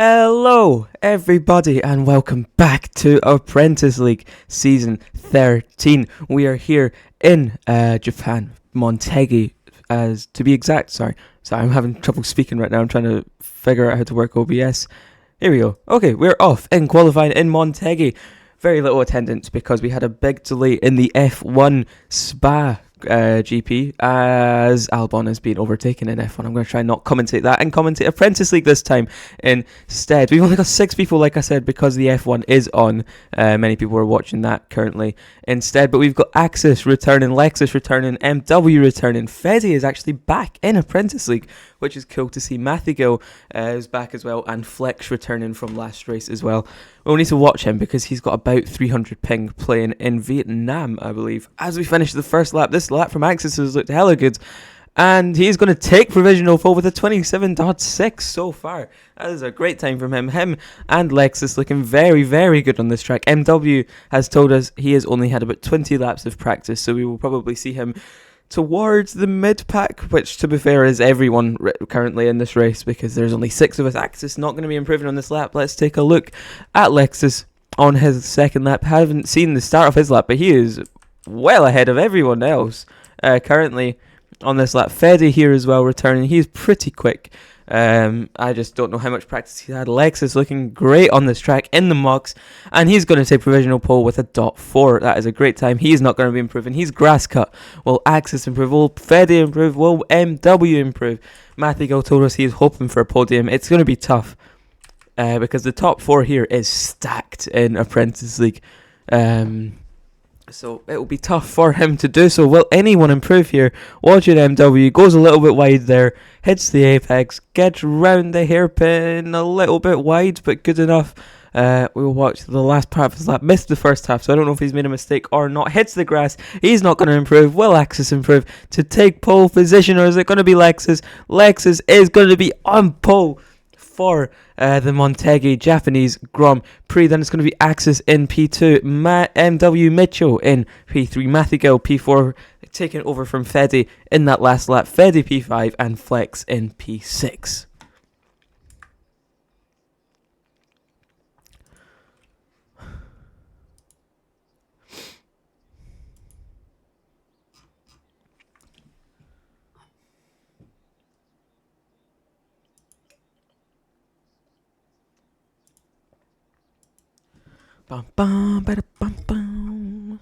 Hello, everybody, and welcome back to Apprentice League Season 13. We are here in Japan, Montegi, as to be exact. Sorry, I'm having trouble speaking right now. I'm trying to figure out how to work OBS. Here we go. Okay, we're off in qualifying in Montegi. Very little attendance because we had a big delay in the F1 Spa GP as Albon has been overtaken in F1. I'm going to try and not commentate that and commentate Apprentice League this time instead. We've only got 6 people, like I said, because the F1 is on. Many people are watching that currently instead, but we've got Axis returning, Lexus returning, MW returning. Fezzi is actually back in Apprentice League, which is cool to see. Mathigo is back as well, and Flex returning from last race as well. We'll need to watch him because he's got about 300 ping playing in Vietnam, I believe. As we finish the first lap, this lap from Axis has looked hella good, and he's going to take provisional pole with a 27.6 so far. That is a great time from him. Him and Lexus looking very, very good on this track. MW has told us he has only had about 20 laps of practice, so we will probably see him towards the mid-pack, which to be fair is everyone currently in this race because there's only 6 of us. Axis not going to be improving on this lap. Let's take a look at Lexus on his second lap. Haven't seen the start of his lap, but he is well ahead of everyone else currently on this lap. Fede here as well returning. He's pretty quick. I just don't know how much practice he had. Lexus looking great on this track in the mocks, and he's going to take provisional pole with a .4. That is a great time. He's not going to be improving. He's grass cut. Will Axis improve? Will Fede improve? Will MW improve? Mathigo told us he's hoping for a podium. It's going to be tough because the top 4 here is stacked in Apprentice League. So it will be tough for him to do so. Will anyone improve here? Watching MW, goes a little bit wide there, hits the apex, gets round the hairpin a little bit wide, but good enough. We'll watch the last part of his lap. Missed the first half, so I don't know if he's made a mistake or not. Hits the grass. He's not going to improve. Will Axis improve to take pole position, or is it going to be Lexus? Lexus is going to be on pole for the Montegi Japanese Grand Prix. Then it's going to be Axis in P2, MW Mitchell in P3, Mathigo P4, taking over from Fede in that last lap, Fede P5, and Flex in P6. Bum bum bada bum bum.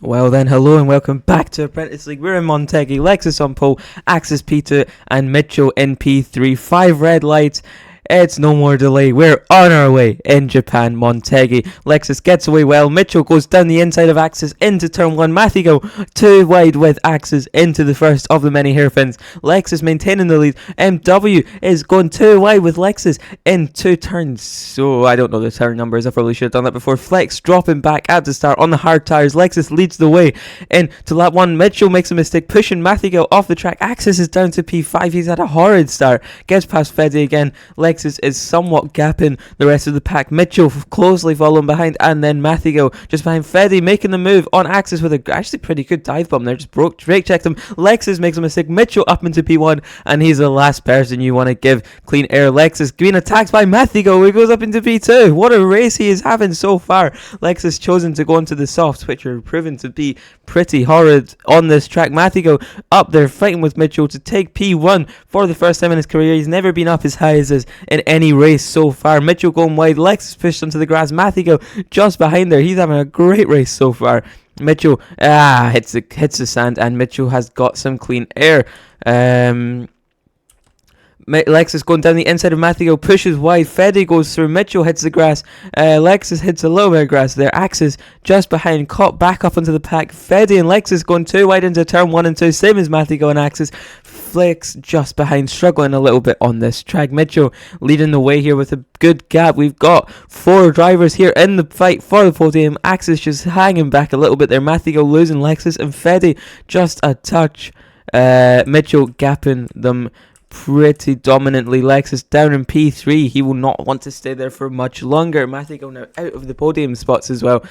Well then, hello and welcome back to Apprentice League. We're in Montegi, Lexus on pole, Axis P2 and Mitchell in P3. 5 red lights. It's no more delay. We're on our way in Japan, Montegi. Lexus gets away well. Mitchell goes down the inside of Axis into turn 1. Mathigo too wide with Axis into the first of the many hairpins. Lexus maintaining the lead. MW is going too wide with Lexus in 2 turns. So I don't know the turn numbers. I probably should have done that before. Flex dropping back at the start on the hard tires. Lexus leads the way into lap 1. Mitchell makes a mistake pushing Mathigo off the track. Axis is down to P5. He's had a horrid start. Gets past Fede again. Lexus is somewhat gapping the rest of the pack. Mitchell closely following behind, and then Mathigo just behind Fede making the move on Axis with a actually pretty good dive bomb there. Just brake checked him. Lexus makes a mistake. Mitchell up into P1, and he's the last person you want to give clean air. Lexus being attacked by Mathigo. He goes up into P2. What a race he is having so far. Lexus chosen to go into the softs, which are proven to be pretty horrid on this track. Mathigo up there fighting with Mitchell to take P1 for the first time in his career. He's never been up as high as this in any race so far. Mitchell going wide. Lexus pushed onto the grass. Mathigo just behind there. He's having a great race so far. Mitchell hits the sand, and Mitchell has got some clean air. Lexus going down the inside of Matthew, pushes wide. Fede goes through. Mitchell hits the grass. Lexus hits a little bit of grass there. Axis just behind, caught back up into the pack. Fede and Lexus going too wide into turn 1 and 2, same as Matthew and Axis. Flex just behind, struggling a little bit on this track. Mitchell leading the way here with a good gap. We've got 4 drivers here in the fight for the podium. Axis just hanging back a little bit there. Matthew losing Lexus, and Fede just a touch. Mitchell gapping them pretty dominantly. Lexus down in P3. He will not want to stay there for much longer. Matthew now out of the podium spots as well,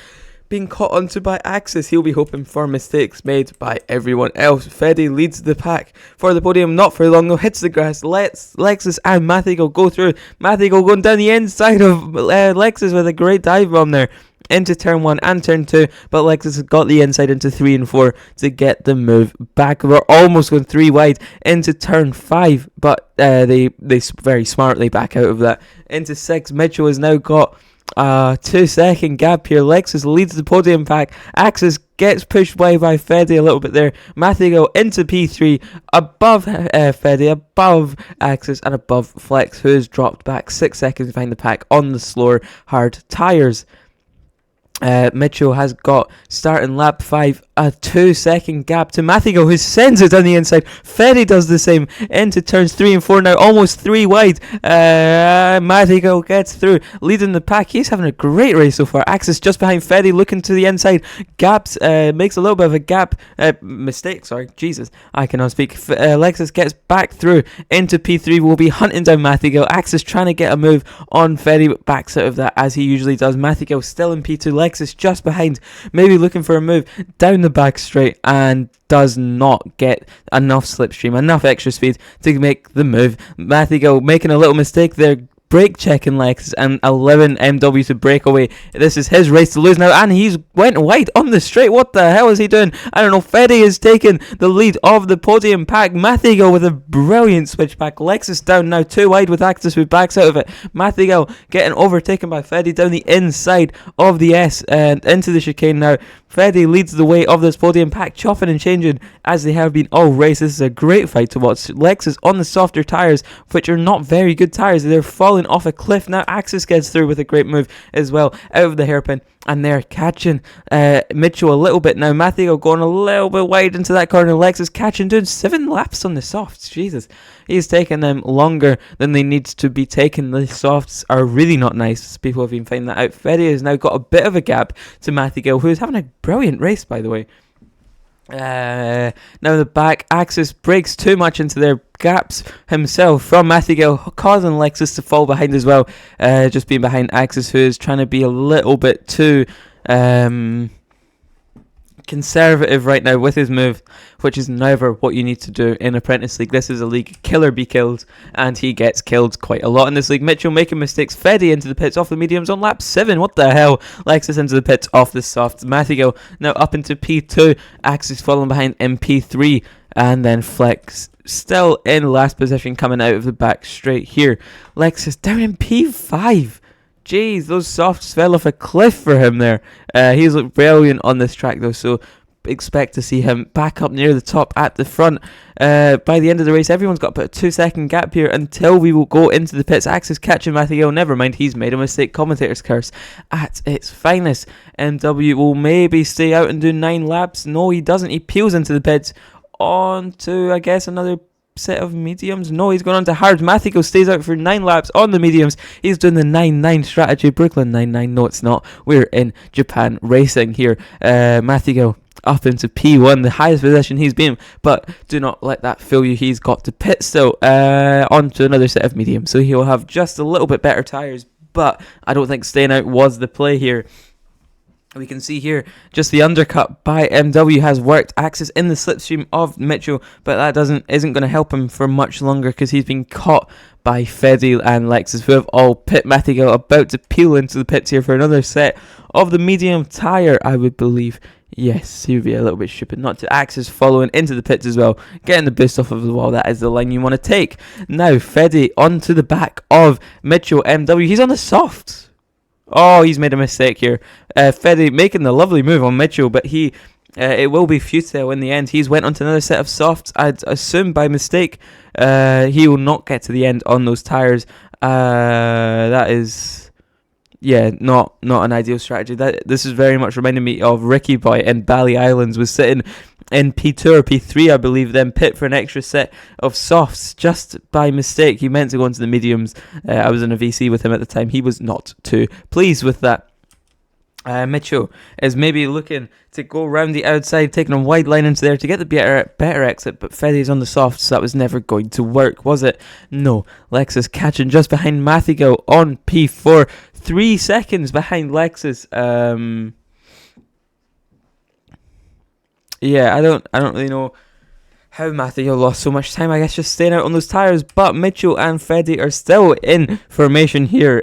being caught onto by Axis. He'll be hoping for mistakes made by everyone else. Fede leads the pack for the podium, not for long though, hits the grass. Lexus and Matthew go through. Matthew going down the inside of Lexus with a great dive bomb there into turn 1 and turn 2, but Lexus has got the inside into 3 and 4 to get the move back. We're almost going 3 wide into turn 5, but they very smartly back out of that into 6. Mitchell has now got 2-second gap here. Lexus leads the podium pack. Axis gets pushed wide by Fede a little bit there. Matthew into P3, above Fede, above Axis, and above Flex, who has dropped back 6 seconds behind the pack on the slower hard tyres. Mitchell has got, starting lap 5, a 2-second gap to Matthew, who sends it down the inside. Fede does the same into turns 3 and 4 now, almost 3 wide. Matthew gets through, leading the pack. He's having a great race so far. Axis just behind Fede, looking to the inside. Gaps, makes a little bit of a gap. Mistake, sorry. Jesus, I cannot speak. Lexus gets back through into P3. Will be hunting down Matthew. Axis trying to get a move on Fede, but backs out of that as he usually does. Matthew still in P2. Lexus just behind, maybe looking for a move down the back straight, and does not get enough slipstream, enough extra speed to make the move. Matthew making a little mistake there, brake checking Lexus, and 11 MW to break away. This is his race to lose now, and he's went wide on the straight. What the hell is he doing? I don't know. Fede is taking the lead of the podium pack. Matthew with a brilliant switchback. Lexus down now 2 wide with Axis, who backs out of it. Matthew getting overtaken by Fede down the inside of the S and into the chicane now. Fede leads the way of this podium pack, chopping and changing as they have been all race. This is a great fight to watch. Lexus on the softer tyres, which are not very good tyres. They're falling off a cliff now. Axis gets through with a great move as well out of the hairpin, and they're catching Mitchell a little bit now. Matthew going a little bit wide into that corner. Lexus catching, doing 7 laps on the softs. Jesus, he's taking them longer than they need to be taken. The softs are really not nice. People have been finding that out. Fede has now got a bit of a gap to Matthew, who is having a brilliant race, by the way. Now the back, Axis breaks too much into their gaps himself from Matthew, causing Lexus to fall behind as well. Just being behind Axis, who is trying to be a little bit too conservative right now with his move, which is never what you need to do in Apprentice League. This is a league kill or be killed, and he gets killed quite a lot in this league. Mitchell making mistakes. Fede into the pits off the mediums on lap 7. What the hell? Lexus into the pits off the softs. Matthew now up into P2. Axis falling behind in P3, and then Flex still in last position coming out of the back straight here. Lexus down in P5. Jeez, those softs fell off a cliff for him there. He's looked brilliant on this track though, so expect to see him back up near the top at the front. By the end of the race, everyone's got about a 2-second gap here until we will go into the pits. Axis catching Matthew. Never mind, he's made a mistake. Commentator's curse at its finest. MW will maybe stay out and do 9 laps. No, he doesn't. He peels into the pits on to, I guess, another set of mediums. No, he's going on to hard. Matthew stays out for 9 laps on the mediums. He's doing the 9-9 strategy. Brooklyn 9-9. No, it's not. We're in Japan racing here. Matthew up into P1, the highest position he's been, but do not let that fool you. He's got to pit still on to another set of mediums, so he'll have just a little bit better tyres, but I don't think staying out was the play here. We can see here just the undercut by MW has worked. Axis in the slipstream of Mitchell, but that isn't going to help him for much longer because he's been caught by Fede and Lexus, who have all pit. Matthew about to peel into the pits here for another set of the medium tyre, I would believe. Yes, he would be a little bit stupid not to. Axis following into the pits as well, getting the boost off of the wall. That is the line you want to take. Now Fede onto the back of Mitchell. MW, he's on the softs. Oh, he's made a mistake here. Fede making the lovely move on Mitchell, but he it will be futile in the end. He's went onto another set of softs. I'd assume by mistake. He will not get to the end on those tyres. That is, not an ideal strategy. This is very much reminding me of Ricky Boy in Bali Islands was sitting in P2 or P3, I believe, then pit for an extra set of softs just by mistake. He meant to go into the mediums. I was in a VC with him at the time. He was not too pleased with that. Mitchell is maybe looking to go around the outside, taking a wide line into there to get the better exit, but Feddy's on the soft, so that was never going to work, was it? No. Lexus catching just behind Mathigo on P4, 3 seconds behind Lexus. I don't really know how Mathigo lost so much time. I guess just staying out on those tyres, but Mitchell and Feddy are still in formation here.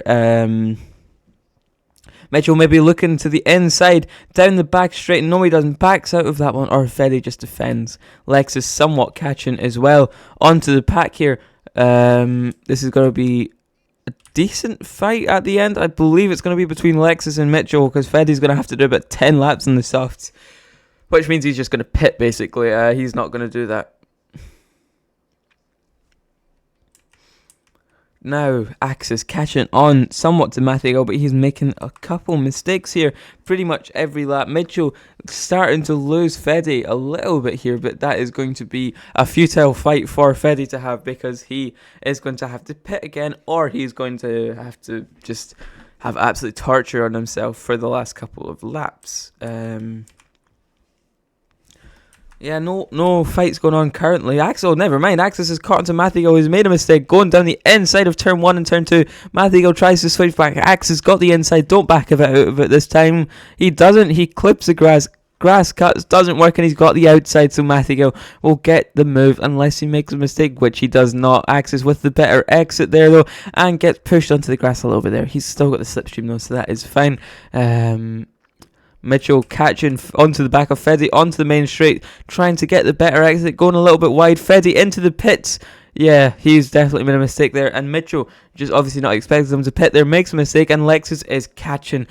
Mitchell maybe looking to the inside, down the back straight. No, he doesn't. Backs out of that one, or Feddy just defends. Lexus somewhat catching as well onto the pack here. This is going to be a decent fight at the end. I believe it's going to be between Lexus and Mitchell, because Feddy's going to have to do about 10 laps in the softs, which means he's just going to pit, basically. He's not going to do that. Now, Axis catching on somewhat to Mathigo, but he's making a couple mistakes here pretty much every lap. Mitchell starting to lose Feddy a little bit here, but that is going to be a futile fight for Feddy to have, because he is going to have to pit again, or he's going to have to just have absolute torture on himself for the last couple of laps. No fights going on currently. Axel, never mind. Axis is caught into Mathigo, who's made a mistake going down the inside of turn 1 and turn 2. Mathigo tries to switch back. Axis got the inside. Don't back out of it this time. He doesn't. He clips the grass. Grass cuts, doesn't work, and he's got the outside, so Mathigo will get the move unless he makes a mistake, which he does not. Axis with the better exit there, though, and gets pushed onto the grass a little bit there. He's still got the slipstream, though, so that is fine. Mitchell catching onto the back of Feddy, onto the main straight, trying to get the better exit, going a little bit wide. Feddy into the pits. Yeah, he's definitely made a mistake there. And Mitchell, just obviously not expecting them to pit there, makes a mistake. And Lexus is catching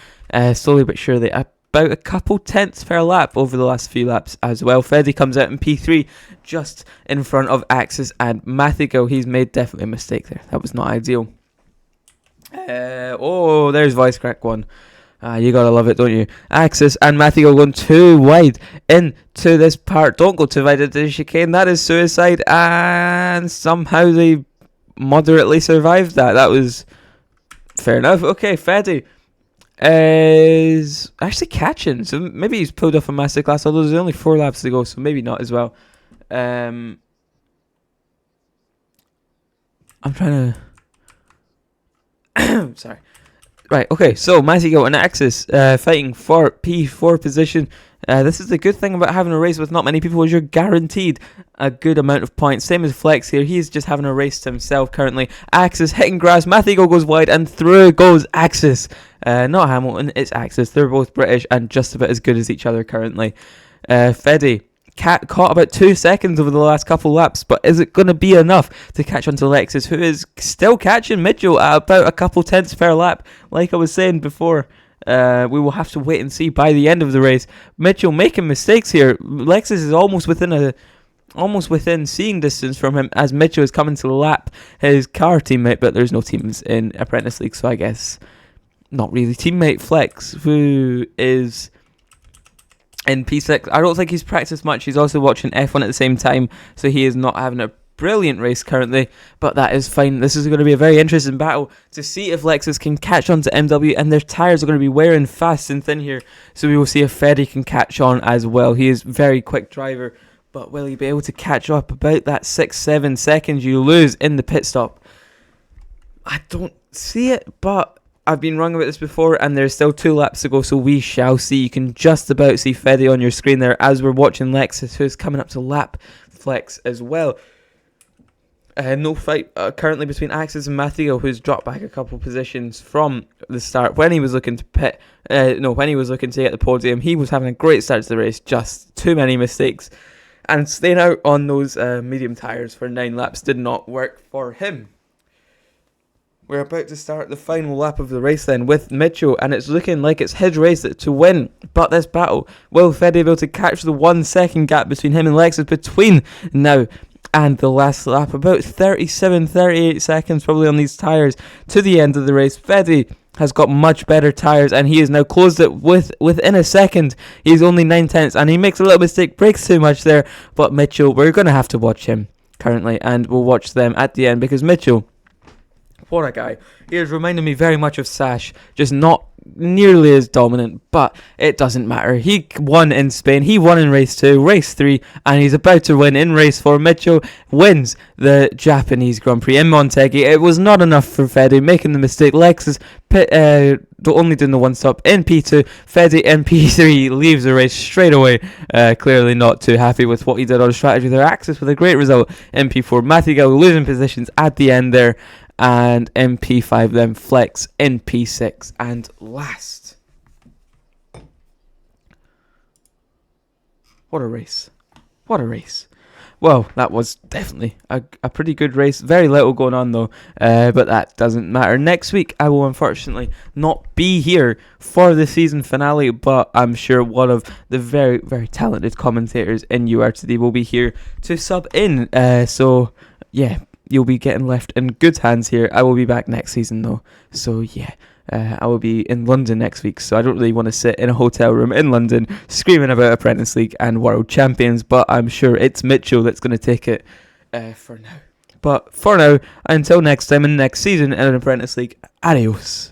slowly but surely, about a couple tenths per lap over the last few laps as well. Feddy comes out in P3, just in front of Axis and Mathigo. He's made definitely a mistake there. That was not ideal. There's voice crack one. You gotta love it, don't you? Axis and Mathigo going too wide into this part. Don't go too wide into the chicane. That is suicide. And somehow they moderately survived that. That was fair enough. Okay, Feddy is actually catching. So maybe he's pulled off a masterclass, although there's only 4 laps to go, so maybe not as well. I'm trying to... Sorry. Right, okay, so Mathigo and Axis fighting for P4 position. This is the good thing about having a race with not many people, is you're guaranteed a good amount of points. Same as Flex here, he's just having a race to himself currently. Axis hitting grass, Mathigo goes wide, and through goes Axis. Not Hamilton, it's Axis. They're both British and just about as good as each other currently. Feddy caught about 2 seconds over the last couple laps, but is it going to be enough to catch onto Lexus, who is still catching Mitchell at about a couple tenths per lap? Like I was saying before, we will have to wait and see by the end of the race. Mitchell making mistakes here. Lexus is almost within seeing distance from him as Mitchell is coming to lap his car teammate, but there's no teams in Apprentice League, so I guess not really. Teammate Flex, who is in P6. I don't think he's practiced much. He's also watching F1 at the same time, so he is not having a brilliant race currently, but that is fine. This is going to be a very interesting battle to see if Lexus can catch on to MW, and their tyres are going to be wearing fast and thin here, so we will see if Feddy can catch on as well. He is a very quick driver, but will he be able to catch up about that 6-7 seconds you lose in the pit stop? I don't see it, but I've been wrong about this before, and there's still 2 laps to go, so we shall see. You can just about see Feddy on your screen there as we're watching Lexus, who's coming up to lap Flex as well. No fight currently between Axis and Mathigo, who's dropped back a couple positions from the start when he was looking to pit. When he was looking to get the podium, he was having a great start to the race, just too many mistakes. And staying out on those medium tyres for 9 laps did not work for him. We're about to start the final lap of the race then with Mitchell, and it's looking like it's his race to win. But this battle, will Fede be able to catch the 1 second gap between him and Lexus between now and the last lap? About 38 seconds probably on these tyres to the end of the race. Fede has got much better tyres, and he has now closed it within a second. He's only 9/10, and he makes a little mistake, breaks too much there. But Mitchell, we're going to have to watch him currently, and we'll watch them at the end, because Mitchell, what a guy. He has reminded me very much of Sash, just not nearly as dominant, but it doesn't matter. He won in Spain, he won in race 2, race 3, and he's about to win in race 4. Mitchell wins the Japanese Grand Prix in Montegi. It was not enough for Fede, making the mistake. Lexus only doing the one stop in P2. Fede in P3 leaves the race straight away. Clearly not too happy with what he did on strategy there. Axis with a great result in P4. Matthew Gill losing positions at the end there. And in P5 then Flex in P6. And last, what a race. What a race. Well, that was definitely a pretty good race. Very little going on though, but that doesn't matter. Next week I will unfortunately not be here for the season finale, but I'm sure one of the very, very talented commentators in URTD will be here to sub in. So yeah, you'll be getting left in good hands here. I will be back next season though, so yeah. I will be in London next week, so I don't really want to sit in a hotel room in London screaming about Apprentice League and World Champions, but I'm sure it's Mitchell that's going to take it for now. But for now, until next time in next season in Apprentice League, adios.